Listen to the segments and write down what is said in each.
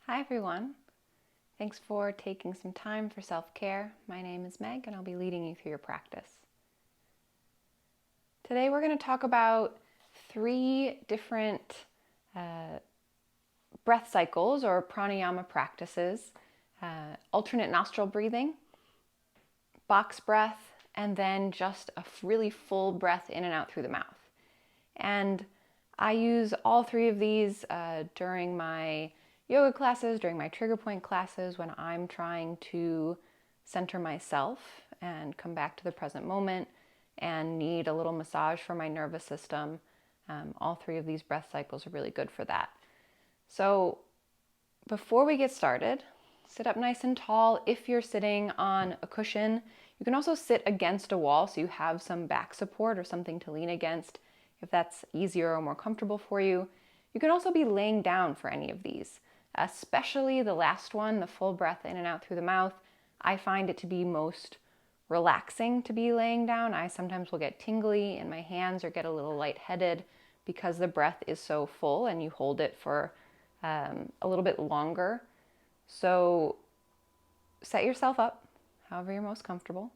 Hi everyone. Thanks for taking some time for self-care. My name is Meg and I'll be leading you through your practice. Today we're going to talk about 3 different breath cycles or pranayama practices. Alternate nostril breathing, box breath, and then just a really full breath in and out through the mouth. And I use all 3 of these during my yoga classes, during my trigger point classes, when I'm trying to center myself and come back to the present moment and need a little massage for my nervous system. All 3 of these breath cycles are really good for that. So before we get started, sit up nice and tall. If you're sitting on a cushion, you can also sit against a wall so you have some back support or something to lean against if that's easier or more comfortable for you. You can also be laying down for any of these, especially the last one, the full breath in and out through the mouth. I find it to be most relaxing to be laying down. I sometimes will get tingly in my hands or get a little lightheaded because the breath is so full and you hold it for a little bit longer. So set yourself up however you're most comfortable.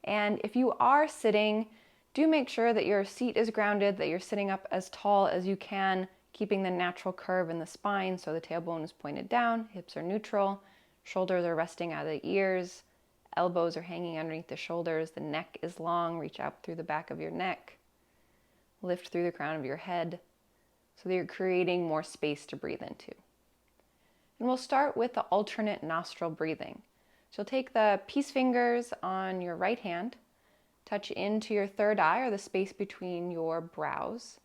And if you are sitting, do make sure that your seat is grounded, that you're sitting up as tall as you can, keeping the natural curve in the spine so the tailbone is pointed down, hips are neutral, shoulders are resting out of the ears, elbows are hanging underneath the shoulders, the neck is long, reach out through the back of your neck, lift through the crown of your head so that you're creating more space to breathe into. And we'll start with the alternate nostril breathing. So you'll take the peace fingers on your right hand, touch into your third eye or the space between your brows,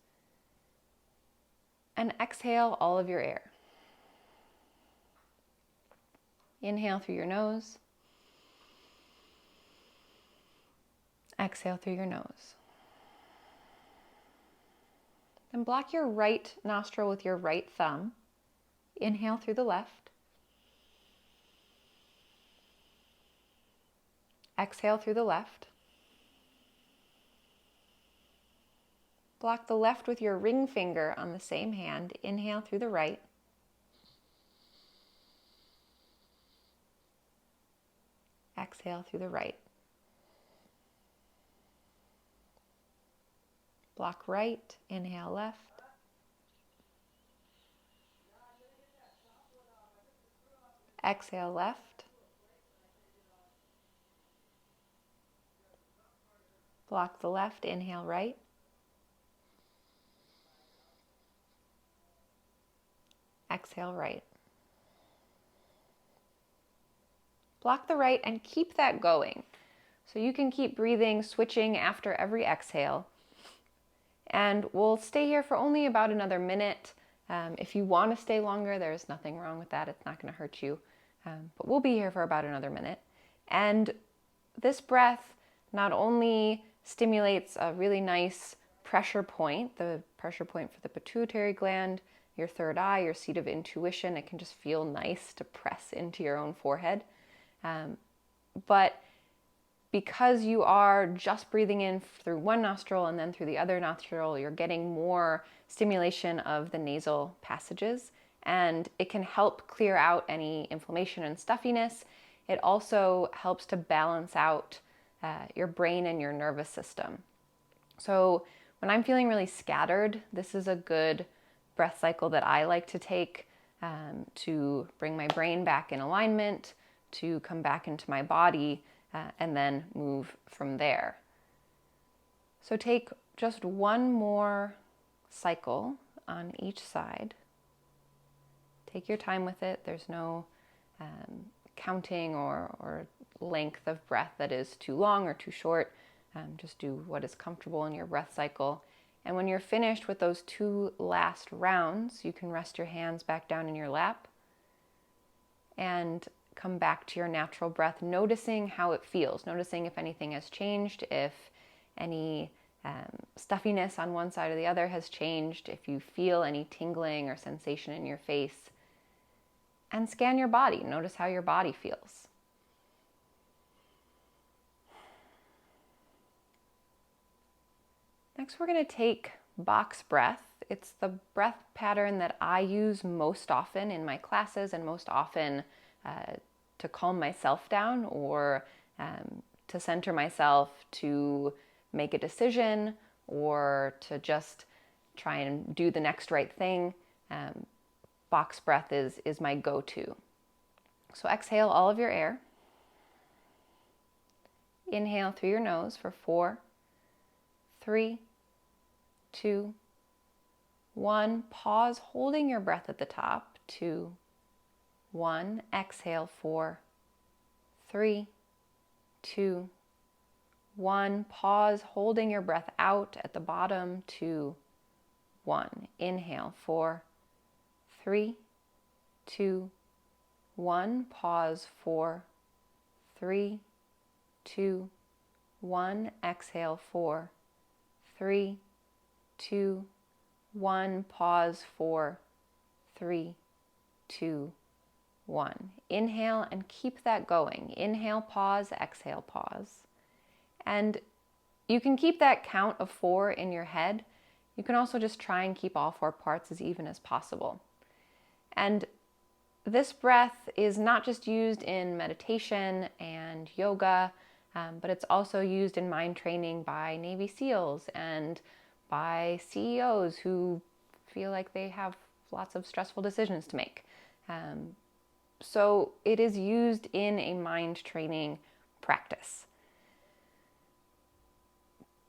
and exhale all of your air. Inhale through your nose. Exhale through your nose. Then block your right nostril with your right thumb. Inhale through the left. Exhale through the left. Block the left with your ring finger on the same hand. Inhale through the right. Exhale through the right. Block right, inhale left. Exhale left. Block the left, inhale right. Exhale right. Block the right and keep that going. So you can keep breathing, switching after every exhale. And we'll stay here for only about another minute. If you want to stay longer, there's nothing wrong with that. It's not going to hurt you. But we'll be here for about another minute. And this breath not only stimulates a really nice pressure point, the pressure point for the pituitary gland, your third eye, your seat of intuition. It can just feel nice to press into your own forehead. But because you are just breathing in through one nostril and then through the other nostril, you're getting more stimulation of the nasal passages, and it can help clear out any inflammation and stuffiness. It also helps to balance out your brain and your nervous system. So when I'm feeling really scattered, this is a good breath cycle that I like to take to bring my brain back in alignment, to come back into my body, and then move from there. So take just one more cycle on each side. Take your time with it. There's no counting or length of breath that is too long or too short. Just do what is comfortable in your breath cycle. And when you're finished with those 2 last rounds, you can rest your hands back down in your lap and come back to your natural breath, noticing how it feels, noticing if anything has changed, if any stuffiness on one side or the other has changed, if you feel any tingling or sensation in your face. And scan your body. Notice how your body feels. Next, we're going to take box breath It's the breath pattern that I use most often in my classes and most often to calm myself down or to center myself, to make a decision, or to just try and do the next right thing. Box breath is my go-to. So exhale all of your air. Inhale through your nose for 4, 3, 2, 1. Pause, holding your breath at the top. 2, 1. Exhale, 4, 3, 2, 1. Pause, holding your breath out at the bottom. 2, 1. Inhale, 4, 3, 2, 1. Pause, 4, 3, 2, 1. Exhale, 4, 3, 2, 1. Pause, 4, 3, 2, 1. Inhale and keep that going. Inhale, pause, exhale, pause. And you can keep that count of 4 in your head. You can also just try and keep all 4 parts as even as possible. And this breath is not just used in meditation and yoga, but it's also used in mind training by Navy SEALs and by CEOs who feel like they have lots of stressful decisions to make. So it is used in a mind training practice.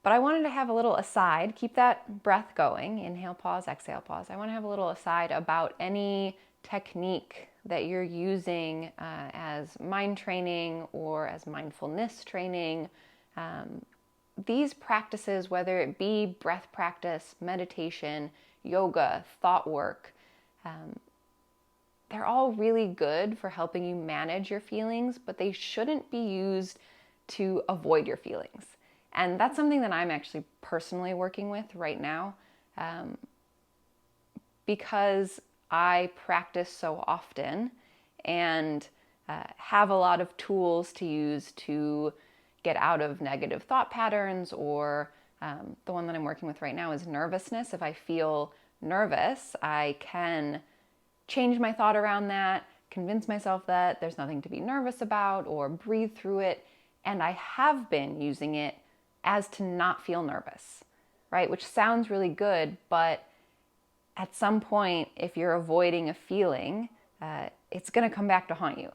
But I wanted to have a little aside, keep that breath going, inhale, pause, exhale, pause. I want to have a little aside about any technique that you're using as mind training or as mindfulness training. These practices, whether it be breath practice, meditation, yoga, thought work, they're all really good for helping you manage your feelings, but they shouldn't be used to avoid your feelings. And that's something that I'm actually personally working with right now, because I practice so often and have a lot of tools to use to get out of negative thought patterns, or the one that I'm working with right now is nervousness. If I feel nervous, I can change my thought around that, convince myself that there's nothing to be nervous about, or breathe through it. And I have been using it as to not feel nervous, right? Which sounds really good, but at some point, if you're avoiding a feeling, it's going to come back to haunt you.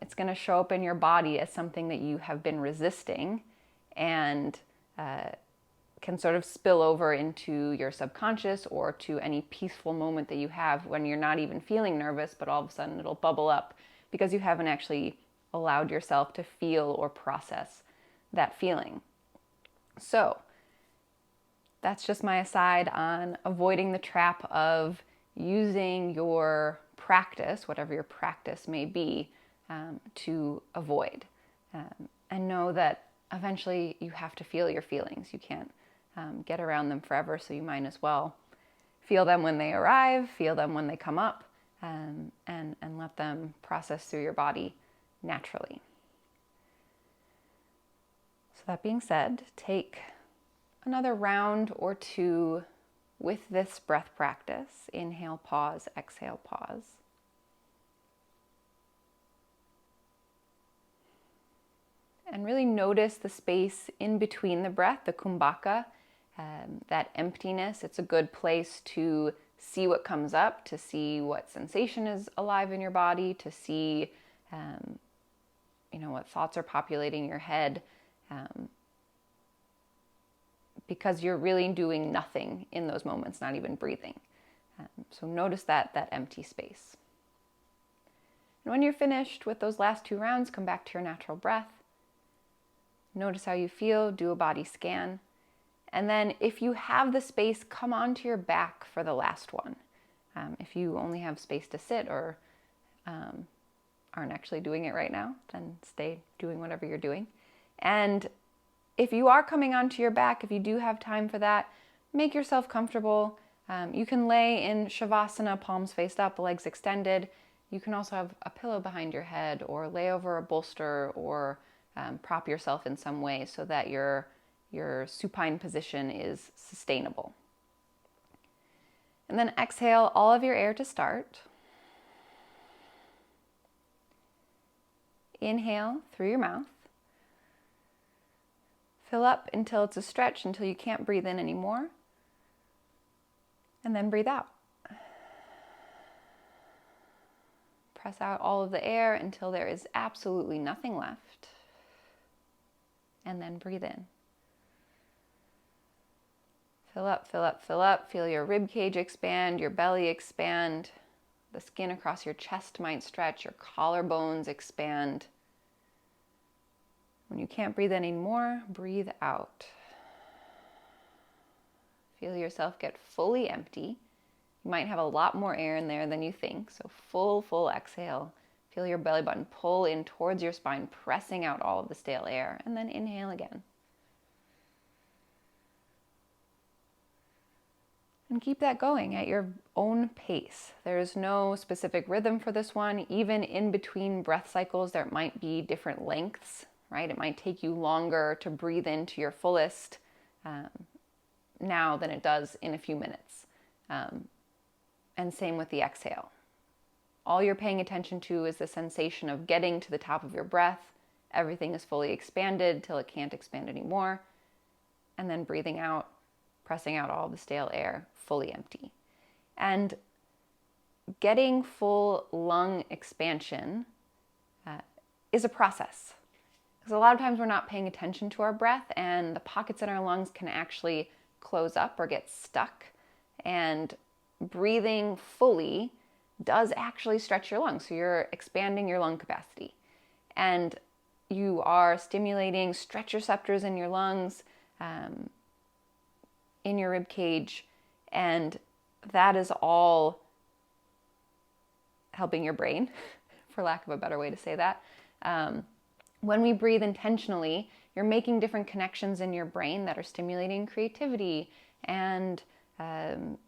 It's going to show up in your body as something that you have been resisting, and can sort of spill over into your subconscious or to any peaceful moment that you have when you're not even feeling nervous, but all of a sudden it'll bubble up because you haven't actually allowed yourself to feel or process that feeling. So that's just my aside on avoiding the trap of using your practice, whatever your practice may be, to avoid. And know that eventually you have to feel your feelings. You can't get around them forever, so you might as well feel them when they arrive, feel them when they come up, and let them process through your body naturally. So that being said, take another round or 2 with this breath practice. Inhale, pause, exhale, pause. And really notice the space in between the breath, the kumbhaka, that emptiness. It's a good place to see what comes up, to see what sensation is alive in your body, to see what thoughts are populating your head, because you're really doing nothing in those moments, not even breathing. So notice that empty space. And when you're finished with those last 2 rounds, come back to your natural breath. Notice how you feel, do a body scan. And then if you have the space, come onto your back for the last one. If you only have space to sit or aren't actually doing it right now, then stay doing whatever you're doing. And if you are coming onto your back, if you do have time for that, make yourself comfortable. You can lay in Shavasana, palms faced up, legs extended. You can also have a pillow behind your head, or lay over a bolster, or prop yourself in some way so that your supine position is sustainable. And then exhale all of your air to start. Inhale through your mouth. Fill up until it's a stretch, until you can't breathe in anymore. And then breathe out. Press out all of the air until there is absolutely nothing left. And then breathe in. Fill up, fill up, fill up. Feel your rib cage expand, your belly expand. The skin across your chest might stretch, your collarbones expand. When you can't breathe anymore, breathe out. Feel yourself get fully empty. You might have a lot more air in there than you think, so full exhale. Feel your belly button pull in towards your spine, pressing out all of the stale air, and then inhale again. And keep that going at your own pace. There's no specific rhythm for this one. Even in between breath cycles, there might be different lengths, right? It might take you longer to breathe into your fullest now than it does in a few minutes. And same with the exhale. All you're paying attention to is the sensation of getting to the top of your breath. Everything is fully expanded till it can't expand anymore. And then breathing out, pressing out all the stale air, fully empty. And getting full lung expansion is a process. Because a lot of times we're not paying attention to our breath, and the pockets in our lungs can actually close up or get stuck. And breathing fully does actually stretch your lungs. So you're expanding your lung capacity. And you are stimulating stretch receptors in your lungs, in your rib cage, and that is all helping your brain, for lack of a better way to say that. When we breathe intentionally, you're making different connections in your brain that are stimulating creativity and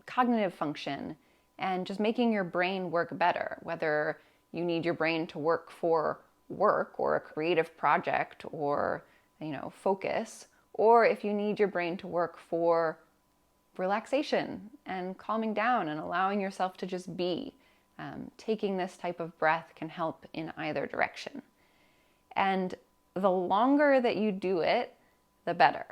cognitive function, and just making your brain work better, whether you need your brain to work for work or a creative project or, focus, or if you need your brain to work for relaxation and calming down and allowing yourself to just be. Taking this type of breath can help in either direction. And the longer that you do it, the better.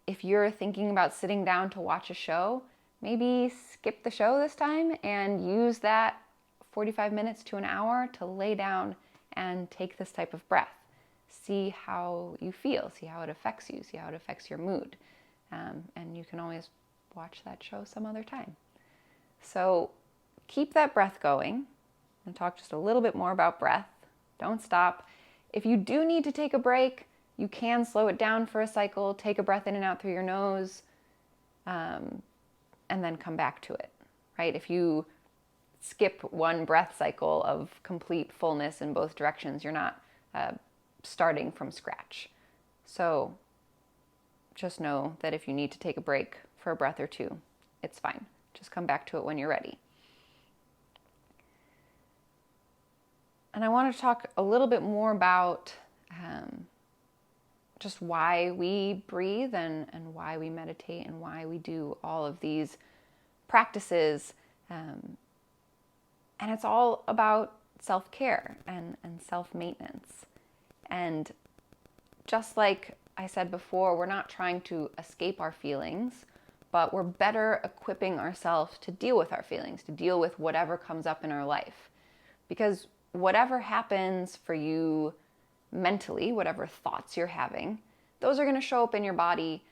If you're thinking about sitting down to watch a show, maybe skip the show this time and use that 45 minutes to an hour to lay down and take this type of breath. See how you feel, see how it affects you, see how it affects your mood. And you can always watch that show some other time. So keep that breath going. And talk just a little bit more about breath. Don't stop. If you do need to take a break, you can slow it down for a cycle, take a breath in and out through your nose, and then come back to it, right? If you skip one breath cycle of complete fullness in both directions, you're not starting from scratch. So just know that if you need to take a break for a breath or two, it's fine. Just come back to it when you're ready. And I want to talk a little bit more about just why we breathe and why we meditate and why we do all of these practices. And it's all about self-care and self-maintenance. And just like I said before, we're not trying to escape our feelings, but we're better equipping ourselves to deal with our feelings, to deal with whatever comes up in our life. Because whatever happens for you mentally, whatever thoughts you're having, those are going to show up in your body,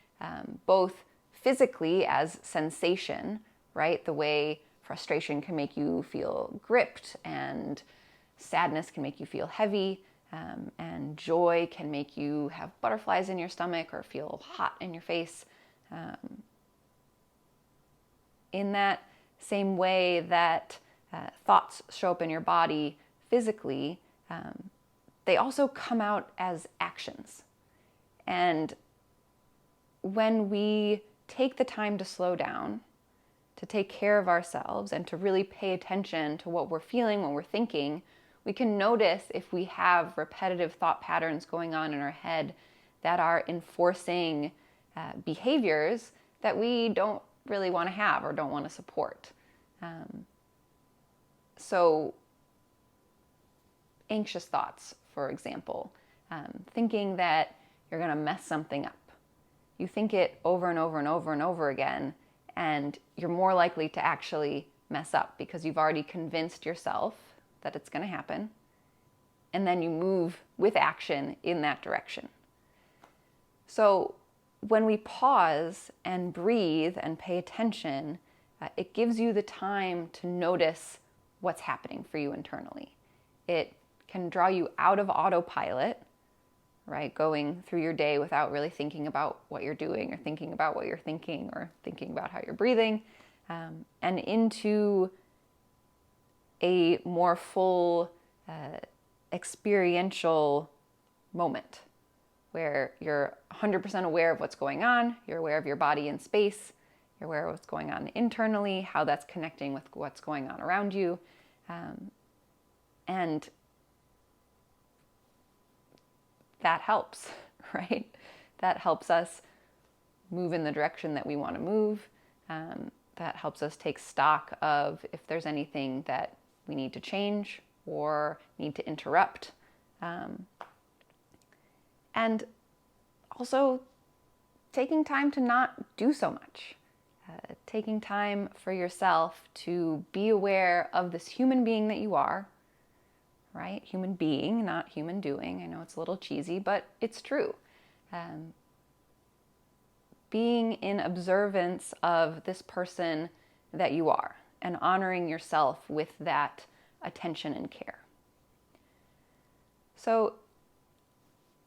both physically as sensation, right? The way frustration can make you feel gripped, and sadness can make you feel heavy, and joy can make you have butterflies in your stomach or feel hot in your face. In that same way that thoughts show up in your body physically, they also come out as actions. And when we take the time to slow down, to take care of ourselves, and to really pay attention to what we're feeling, what we're thinking, we can notice if we have repetitive thought patterns going on in our head that are enforcing behaviors that we don't really want to have or don't want to support. So anxious thoughts, for example, thinking that you're going to mess something up. You think it over and over and over and over again, and you're more likely to actually mess up because you've already convinced yourself that it's going to happen, and then you move with action in that direction. So when we pause and breathe and pay attention, it gives you the time to notice what's happening for you internally. It can draw you out of autopilot, right? Going through your day without really thinking about what you're doing or thinking about what you're thinking or thinking about how you're breathing, and into a more full experiential moment where you're 100% aware of what's going on, you're aware of your body in space, you're aware of what's going on internally, how that's connecting with what's going on around you, and that helps, right? That helps us move in the direction that we want to move. That helps us take stock of if there's anything that we need to change or need to interrupt. And also taking time to not do so much. Taking time for yourself to be aware of this human being that you are, right? Human being, not human doing. I know it's a little cheesy, but it's true. Being in observance of this person that you are and honoring yourself with that attention and care. So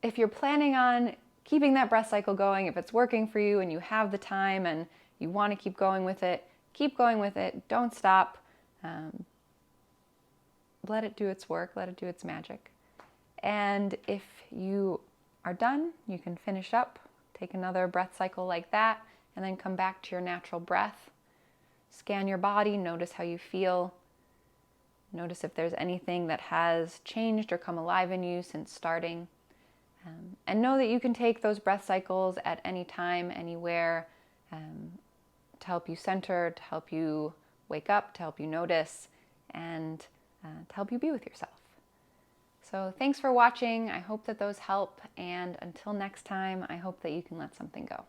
if you're planning on keeping that breath cycle going, if it's working for you and you have the time and you want to keep going with it, keep going with it. Don't stop. Let it do its work. Let it do its magic. And if you are done, you can finish up, take another breath cycle like that, and then come back to your natural breath. Scan your body, notice how you feel. Notice if there's anything that has changed or come alive in you since starting. And know that you can take those breath cycles at any time, anywhere, to help you center, to help you wake up, to help you notice, and to help you be with yourself. So thanks for watching. I hope that those help. And until next time, I hope that you can let something go.